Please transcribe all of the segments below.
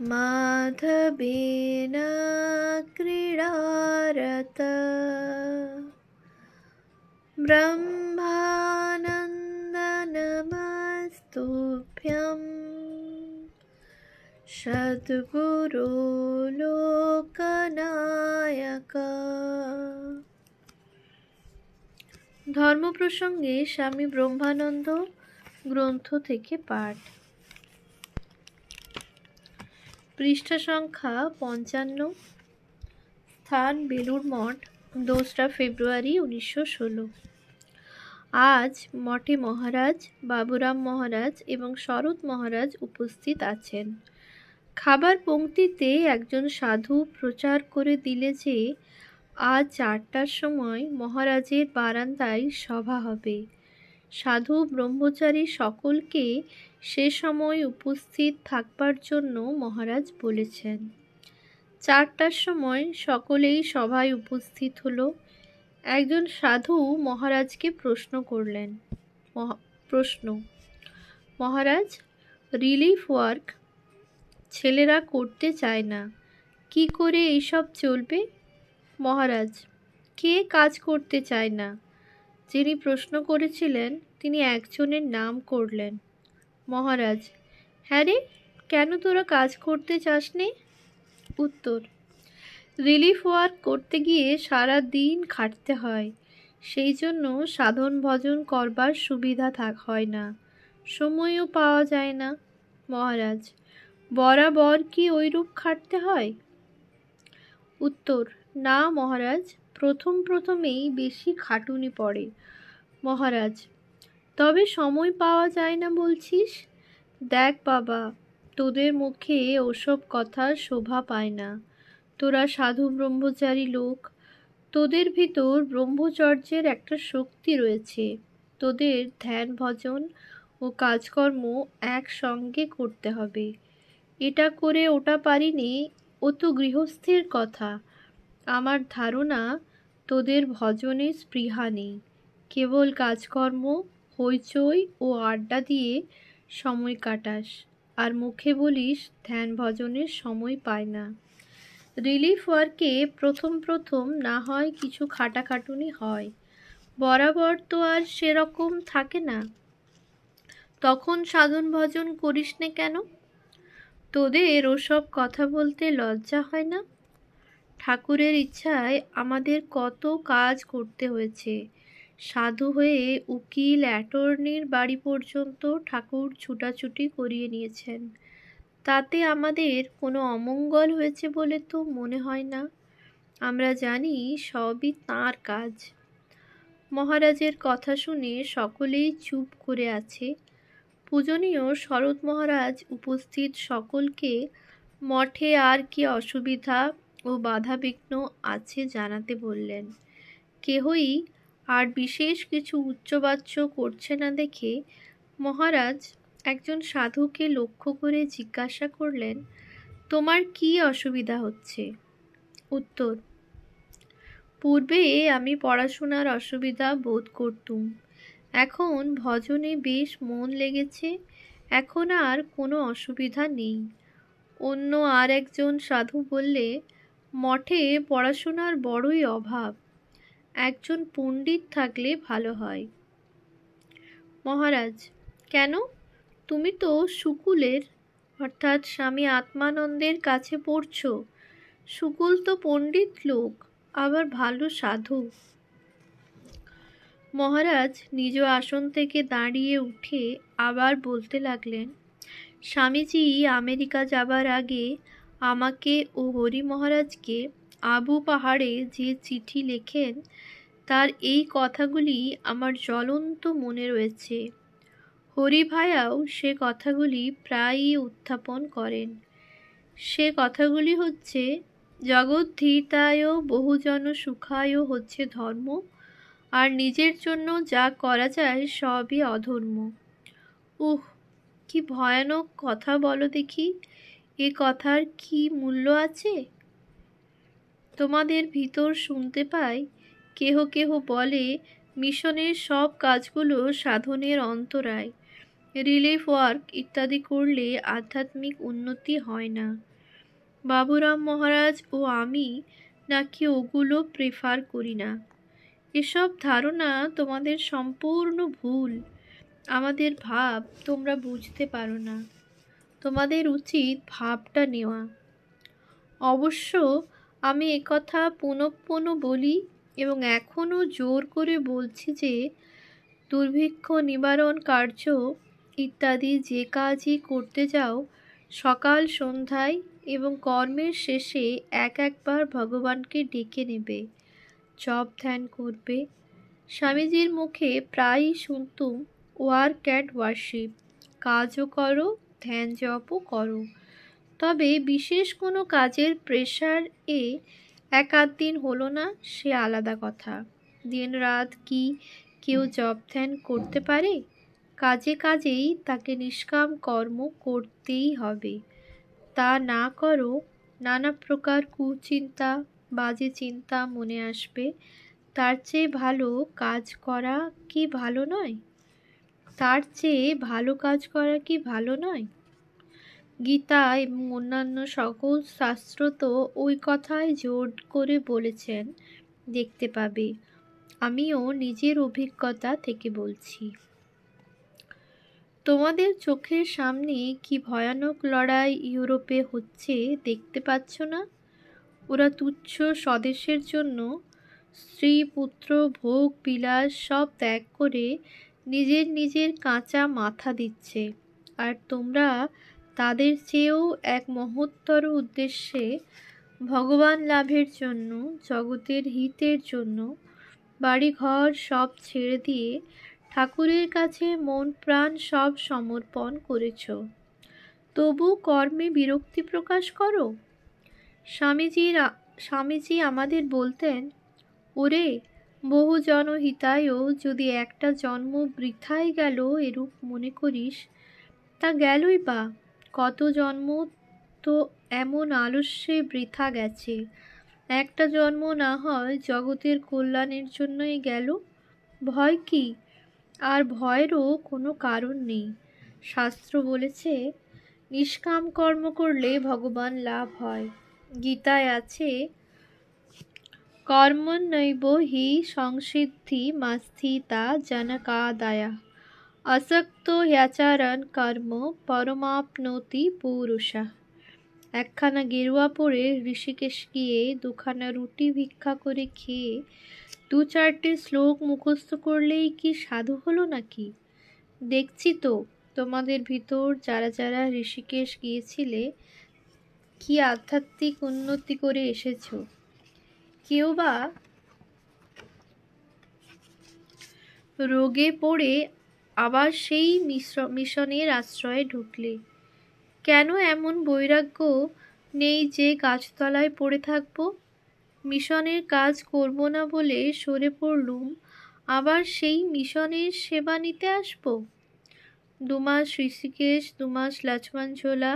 माधवेन क्रीडारत ब्रह्मानन्दनमस्तुभ्यं सद्गुरो লোকনায়ক। ধর্ম প্রসঙ্গে স্বামী ব্রহ্মানন্দ গ্রন্থ থেকে পাঠ। পৃষ্ঠা সংখ্যা 55। স্থান বেলুড় মঠ, 2রা ফেব্রুয়ারি 1916। আজ মঠে মহারাজ, বাবুরাম মহারাজ এবং শরৎ মহারাজ উপস্থিত আছেন। খাবার পংক্তিতে একজন সাধু প্রচার করে দিলে যে আজ 4টার সময় মহারাজের বারান্দায় সভা হবে। সাধু ব্রহ্মচারী সকলকে সে সময় উপস্থিত থাকবার জন্য মহারাজ বলেছেন। 4টার সময় সকলেই সভায় উপস্থিত হলো। একজন সাধু মহারাজকে প্রশ্ন করলেন। প্রশ্ন: মহারাজ, রিলিফ ওয়ার্ক ছেলেরা করতে চায় না, কি করে এইসব চলবে? মহারাজ: কে কাজ করতে চায় না? যিনি প্রশ্ন করেছিলেন তিনি একজনের নাম করলেন। মহারাজ: হ্যাঁ রে, কেন তোরা কাজ করতে চাসনি? উত্তর: রিলিফ ওয়ার্ক করতে গিয়ে সারা দিন খাটতে হয়, সেই জন্য সাধন ভজন করবার সুবিধা হয় না, সময়ও পাওয়া যায় না। মহারাজ: বরাবর কি ওইরূপ খাটতে হয়? উত্তর: না মহারাজ, প্রথমেই বেশি খাটুনি পড়ে। মহারাজ: তবে সময় পাওয়া যায় না বলছিস? দেখ বাবা, তোদের মুখে ওসব কথা শোভা পায় না। তোরা সাধু ব্রহ্মচারী লোক, তোদের ভিতর ব্রহ্মচর্যের একটা শক্তি রয়েছে। তোদের ধ্যান ভজন ও কাজকর্ম একসঙ্গে করতে হবে। এটা করে ওটা পারিনি, ও তো গৃহস্থের কথা। আমার ধারণা তোদের ভজনে স্পৃহা নেই, কেবল কাজকর্ম, হইচই ও আড্ডা দিয়ে সময় কাটাস, আর মুখে বলিস ধ্যান ভজনের সময় পায় না। রিলিফ ওয়ার্কে প্রথম না হয় কিছু খাটাখাটুনি হয়, বরাবর তো আর সেরকম থাকে না। তখন সাধন ভজন করিস নে কেন? তোদের ওসব কথা বলতে লজ্জা হয় না? ঠাকুরের ইচ্ছায় আমাদের কত কাজ করতে হয়েছে। সাধু হয়ে উকিল অ্যাটর্নির বাড়ি পর্যন্ত ঠাকুর ছুটাছুটি করিয়ে নিয়েছেন। তাতে আমাদের কোনো অমঙ্গল হয়েছে বলে তো মনে হয় না। আমরা জানি সবই তাঁর কাজ। মহারাজের কথা শুনে সকলেই চুপ করে আছে। পূজনীয় শরৎ মহারাজ উপস্থিত সকলকে মঠে আর কি অসুবিধা ও বাধাবিঘ্ন আছে জানাতে বললেন। কেহই আর বিশেষ কিছু উচ্চবাচ্য করছে না দেখে মহারাজ একজন সাধুকে লক্ষ্য করে জিজ্ঞাসা করলেন, তোমার কি অসুবিধা হচ্ছে? উত্তর: পূর্বে আমি পড়াশোনার অসুবিধা বোধ করতুম, এখন ভজনে বেশ মন লেগেছে, এখন আর কোনো অসুবিধা নেই। অন্য আর একজন সাধু বললে, মঠে পড়াশোনার বড়ই অভাব, একজন পণ্ডিত থাকলে ভালো হয়। মহারাজ: কেন? তুমি তো শুকুলের অর্থাৎ স্বামী আত্মানন্দের কাছে পড়ছ। শুকুল তো পণ্ডিত লোক, আবার ভালো সাধু। মহারাজ নিজ আসন থেকে দাঁড়িয়ে উঠে আবার বলতে লাগলেন, স্বামীজি আমেরিকা যাবার আগে আমাকে ও হরি মহারাজকে আবু পাহাড়ে যে চিঠি লেখেন, তার এই কথাগুলি আমার জ্বলন্ত মনে রয়েছে। হরি ভায়াও সে কথাগুলি প্রায়ই উত্থাপন করেন। সে কথাগুলি হচ্ছে, জগদ্ধীতায় বহুজন সুখায় হচ্ছে ধর্ম, আর নিজের জন্য যা করা যায় সবই অধর্ম। কি ভয়ানক কথা বলো দেখি, এ কথার কি মূল্য আছে? তোমাদের ভিতর শুনতে পাই কেহ কেহ বলে মিশনের সব কাজগুলো সাধনের অন্তরায়, রিলিফ ওয়ার্ক ইত্যাদি করলে আধ্যাত্মিক উন্নতি হয় না। বাবুরাম মহারাজ ও আমি নাকি ওগুলো প্রেফার করি না। এসব ধারণা তোমাদের সম্পূর্ণ ভুল। আমাদের ভাব তোমরা বুঝতে পারো না। তোমাদের উচিত ভাবটা নেওয়া। অবশ্য আমি একথা পুনঃ পুনঃ বলি এবং এখনও জোর করে বলছি যে দুর্ভিক্ষ নিবারণ কার্য ইত্যাদি যে কাজই করতে যাও, সকাল সন্ধ্যায় এবং কর্মের শেষে একবার ভগবানকে ডেকে নেবে, জপ ধ্যান করবে। স্বামীজির মুখে প্রায়ই শুনতুম ওয়ার্ক অ্যান্ড ওয়ার্শিপ, কাজও করো ধ্যান জপও করো। তবে বিশেষ কোনো কাজের প্রেশার এক আধ দিন হলো না, সে আলাদা কথা। দিন রাত কি কেউ জপ ধ্যান করতে পারে? কাজে কাজেই তাকে নিষ্কাম কর্ম করতেই হবে। তা না করো, নানা প্রকার কুচিন্তা বাজে চিন্তা মনে আসবে। তার চেয়ে ভালো কাজ করা কি ভালো নয়? তার চেয়ে ভালো কাজ করা কি ভালো নয়? গীতা এবং অন্যান্য সকল শাস্ত্র তো ওই কথাই জোর করে বলেছেন, দেখতে পাবে। আমিও নিজের অভিজ্ঞতা থেকে বলছি। তোমাদের চোখের সামনে কি ভয়ানক লড়াই ইউরোপে হচ্ছে দেখতে পাচ্ছ না? ওরা তুচ্ছ স্বদেশের জন্য স্ত্রী পুত্র ভোগ বিলাস সব ত্যাগ করে নিজের নিজের কাঁচা মাথা দিচ্ছে, আর তোমরা তাদের চেয়েও এক মহত্তর উদ্দেশ্যে, ভগবান লাভের জন্য, জগতের হিতের জন্য বাড়িঘর সব ছেড়ে দিয়ে ঠাকুরের কাছে মন প্রাণ সব সমর্পণ করেছ। তবু কর্মে বিরক্তি প্রকাশ করো। স্বামীজি আমাদের বলতেন, ওরে বহু জনহিতায়ও যদি একটা জন্ম বৃথায় গেল এরূপ মনে করিস, তা গেলই বা, কত জন্ম তো এমন আলস্যে বৃথা গেছে। একটা জন্ম না হয় জগতের কল্যাণের জন্যই গেল। ভয় কি? আর ভয়েরও কোনো কারণ নেই। শাস্ত্র বলেছে নিষ্কাম কর্ম করলে ভগবান লাভ হয়। গীতায় আছে কর্মণ্যৈব হি সংসিদ্ধি মাস্থিতা জনকাদায়া আসক্ত হ্যাচারণ কর্ম পরমাপ্নোতি পুরুষা। একখানা গেরুয়া পরে ঋষিকেশ গিয়ে দুখানা রুটি ভিক্ষা করে খেয়ে দু চারটে শ্লোক মুখস্থ করলেই কি সাধু হলো নাকি? দেখছি তো তোমাদের ভিতর যারা যারা ঋষিকেশ গিয়েছিলে কি আধ্যাত্মিক উন্নতি করে এসেছো। কেউ বা রোগে পড়ে আবার সেই মিশনের আশ্রয়ে ঢুকলে। কেন এমন বৈরাগ্য নেই যে গাছতলায় পড়ে থাকবো? মিশনের কাজ করব না বলে সরে পড়লুম, আবার সেই মিশনের সেবা নিতে আসবো। 2 মাস ঋষিকেশ, 2 মাস লক্ষ্মণঝোলা,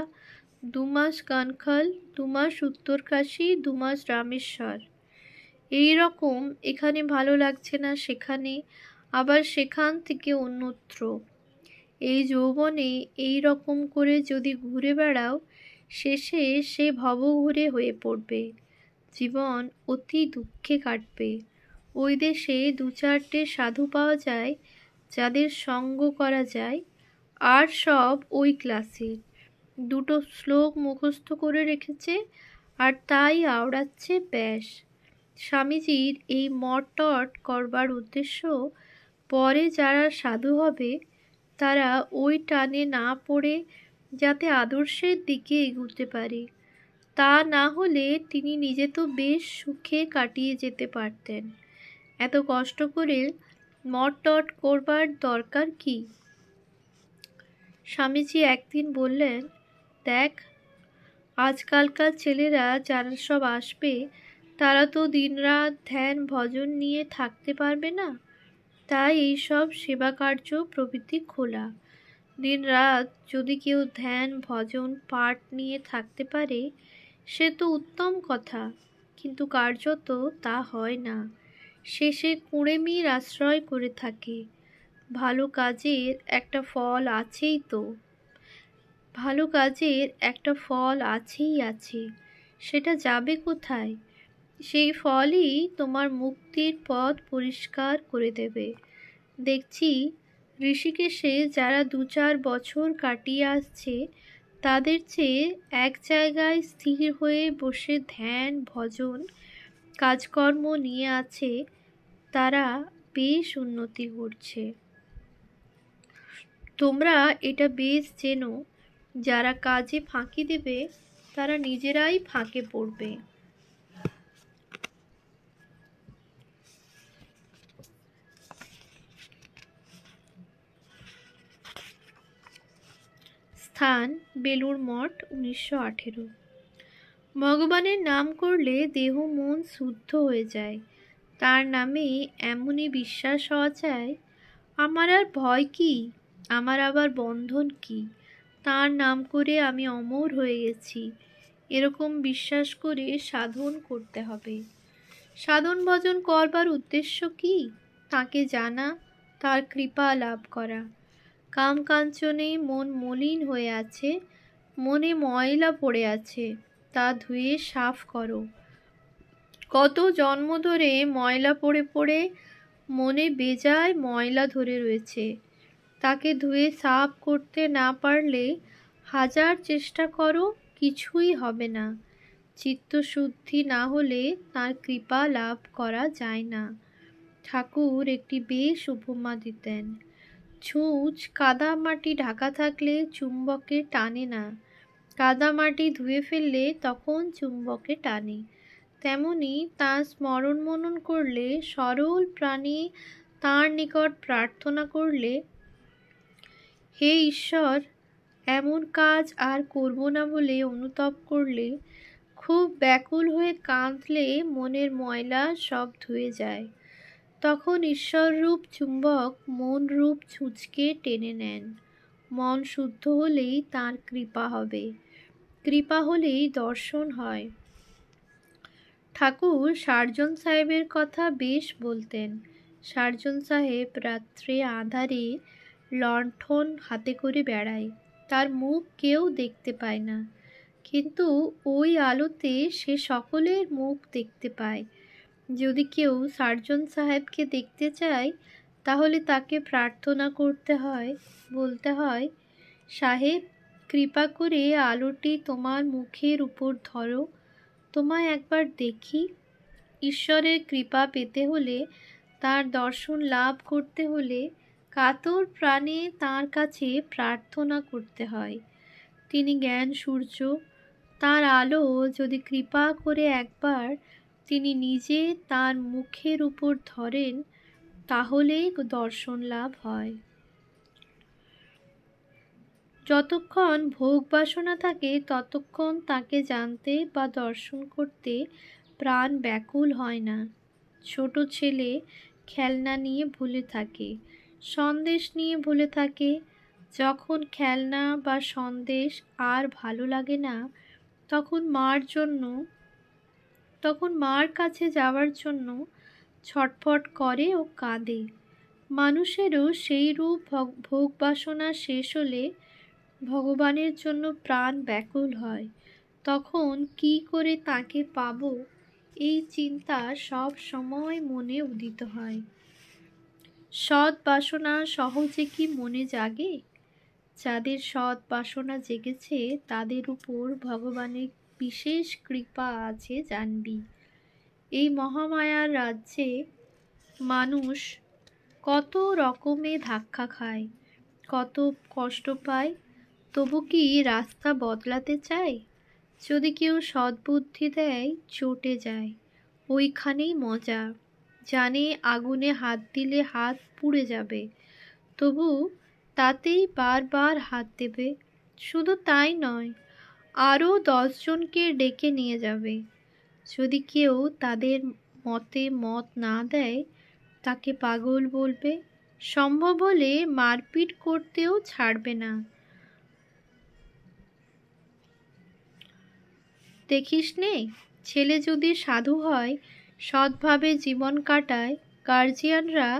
2 মাস কানখল, 2 মাস উত্তরকাশী, 2 মাস রামেশ্বর। এই রকম এখানে ভালো লাগছে না সেখানে, আবার সেখান থেকে অন্যত্র। এই যৌবনে এই রকম করে যদি ঘুরে বেড়াও, শেষে সে ভবঘুরে হয়ে পড়বে। জীবন অতি দুঃখে কাটবে। ওই দেশে 2-4টে সাধু পাওয়া যায় যাদের সঙ্গ করা যায়, আর সব ওই ক্লাসের। 2টো শ্লোক মুখস্থ করে রেখেছে আর তাই আওড়াচ্ছে ব্যাস। স্বামীজির এই মঠ-টঠ করবার উদ্দেশ্য পরে যারা সাধু হবে তারা ওই টানে না পড়ে যাতে আদর্শের দিকে এগুতে পারে। তা না হলে তিনি নিজে তো বেশ সুখে কাটিয়ে যেতে পারতেন। এত কষ্ট করে মঠ-টঠ করবার দরকার কি? স্বামীজি একদিন বললেন, দেখ, আজকালকার ছেলেরা যারা সব আসবে তারা তো দিনরাত ধ্যান ভজন নিয়ে থাকতে পারবে না, তাই এইসব সেবা কার্য প্রভৃতি খোলা। দিনরাত যদি কেউ ধ্যান ভজন পাঠ নিয়ে থাকতে পারে সে তো উত্তম কথা, কিন্তু কার্যত তা হয় না। শেষে কুঁড়েমির আশ্রয় করে থাকে। ভালো কাজের একটা ফল আছেই তো, ভালো কাজের একটা ফল আছেই আছে। সেটা যাবে কোথায়? সেই ফলই তোমার মুক্তির পথ পরিষ্কার করে দেবে। দেখছি ঋষিকেশে যারা 2-4 বছর কাটিয়ে আসছে, তাদের চেয়ে এক জায়গায় স্থির হয়ে বসে ধ্যান ভজন কাজকর্ম নিয়ে আছে, তারা বেশ উন্নতি করছে। তোমরা এটা বেশ চেনো, যারা কাজে ফাঁকি দেবে তারা নিজেরাই ফাঁকে পড়বে। স্থান বেলুড় মঠ, 1918। ভগবানের নাম করলে দেহ মন শুদ্ধ হয়ে যায়। তার নামে এমনই বিশ্বাস হওয়া চাই, আমার আর ভয় কি, আমার আবার বন্ধন কি, তার নাম করে আমি অমর হয়ে গেছি, এরকম বিশ্বাস করে সাধন করতে হবে। সাধন ভজন করবার উদ্দেশ্য কি? তাকে জানা, তার কৃপা লাভ করা। কাম কাঞ্চনে মন মলিন হয়ে আছে, মনে ময়লা পড়ে আছে, তা ধুয়ে সাফ করো। কত জন্ম ধরে ময়লা পড়ে পড়ে মনে বেজায় ময়লা ধরে রয়েছে, তাকে ধুয়ে সাফ করতে না পারলে হাজার চেষ্টা করো, কিছুই হবে না। চিত্তশুদ্ধি না হলে তার কৃপা লাভ করা যায় না। ঠাকুর একটি বেশ উপমা দিতেন। ছুঁচ কাদা মাটি ঢাকা থাকলে চুম্বকে টানে না, কাদা মাটি ধুয়ে ফেললে তখন চুম্বকে টানে। তেমনি তার স্মরণ মনন করলে, সরল প্রাণী তাঁর নিকট প্রার্থনা করলে, হে ঈশ্বর এমন কাজ আর করব না বলে অনুতপ করলে, খুব ব্যাকুল হয়ে কাঁদলে মনের ময়লা সব ধুয়ে যায়। তখন ঈশ্বররূপ চুম্বক মনরূপ ছুঁচকে টেনে নেন। মন শুদ্ধ হলেই তাঁর কৃপা হবে, কৃপা হলেই দর্শন হয়। ঠাকুর সার্জন সাহেবের কথা বেশ বলতেন। সার্জন সাহেব রাত্রে আঁধারে লণ্ঠন হাতে করে বেড়ায়, তার মুখ কেউ দেখতে পায় না, কিন্তু ওই আলোতে সে সকলের মুখ দেখতে পায়। যদি কেউ সার্জন সাহেবকে দেখতে চায়, তাহলে তাকে প্রার্থনা করতে হয়, বলতে হয়, সাহেব কৃপা করে আলোটি তোমার মুখের উপর ধরো, তোমায় একবার দেখি। ঈশ্বরের কৃপা পেতে হলে, তার দর্শন লাভ করতে হলে কাতর প্রাণে তাঁর কাছে প্রার্থনা করতে হয়। তিনি জ্ঞান সূর্য, তাঁর আলো যদি কৃপা করে একবার তিনি নিজে তার মুখের উপর ধরেন, তাহলেই দর্শন লাভ হয়। যতক্ষণ ভোগ বাসনা থাকে ততক্ষণ তাকে জানতে বা দর্শন করতে প্রাণ ব্যাকুল হয় না। ছোট ছেলে খেলনা নিয়ে ভুলে থাকে, সন্দেশ নিয়ে ভুলে থাকে। যখন খেলনা বা সন্দেশ আর ভালো লাগে না, তখন মার কাছে যাওয়ার জন্য ছটফট করে ও কাঁদে। মানুষেরও সেই রূপ ভোগ বাসনা শেষ হলে ভগবানের জন্য প্রাণ ব্যাকুল হয়। তখন কি করে তাকে পাবো, এই চিন্তা সব সময় মনে উদিত হয়। সৎ বাসনা সহজে কি মনে জাগে? যাদের সৎ বাসনা জেগেছে তাদের উপর ভগবানের বিশেষ কৃপা আছে জানবি। এই মহামায়ার রাজ্যে মানুষ কত রকমে ধাক্কা খায়, কত কষ্ট পায়, তবু কি রাস্তা বদলাতে চায়? যদি কেউ সদ্বুদ্ধি দেয় চটে যায়, ওইখানেই মজা। জানে আগুনে হাত দিলে হাত পুড়ে যাবে, তবু তাতেই বারবার হাত দেবে। শুধু তাই নয়, আরও 10 জনকে ডেকে নিয়ে যাবে। যদি কেউ তাদের মতে মত না দেয়, তাকে পাগল বলবে, সম্ভব হলে মারপিট করতেও ছাড়বে না। দেখিস নে, ছেলে যদি সাধু হয়, সৎভাবে জীবন কাটায়, গার্জিয়ানরা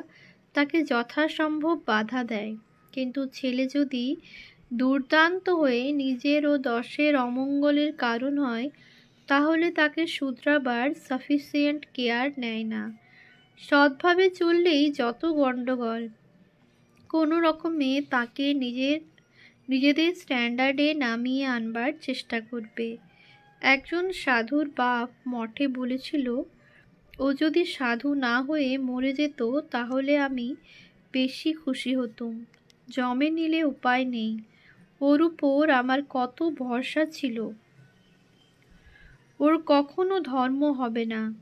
তাকে যথাসম্ভব বাধা দেয়। কিন্তু ছেলে যদি দুর্দান্ত হয়ে নিজের ও দশের অমঙ্গলের কারণ হয়, তাহলে তাকে শুধরাবার সাফিসিয়েন্ট কেয়ার নেয় না। সৎভাবে চললেই যত গণ্ডগোল। কোনো রকমে তাকে নিজেদের স্ট্যান্ডার্ডে নামিয়ে আনবার চেষ্টা করবে। একজন সাধুর বাপ মঠে বলেছিল, ও যদি সাধু না হয়ে মরে যেত তাহলে আমি বেশি খুশি হতুম। জমে নিলে উপায় নেই, ওর উপর আমার কত ভরসা ছিল। ওর কখনো ধর্ম হবে না।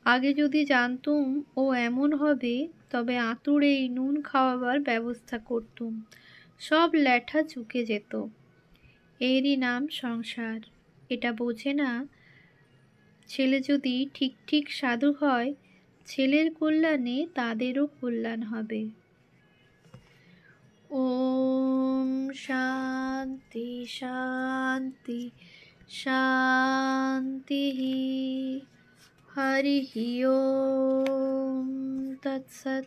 আগে যদি জানতুম ও এমন হবে তবে আঁতুড়েই নুন খাওয়াবার ব্যবস্থা করতুম। সব ল্যাঠা চুকে যেত। এরই নাম সংসার। এটা বোঝে না, ছেলে যদি ঠিক ঠিক সাধু হয়, ছেলের কল্যাণে তাদেরও কল্যাণ হবে। ওম শান্তি শান্তি শান্তি। হরি ওম তৎসৎ।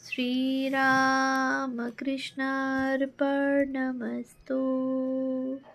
শ্রীরামকৃষ্ণার্পণমস্তু।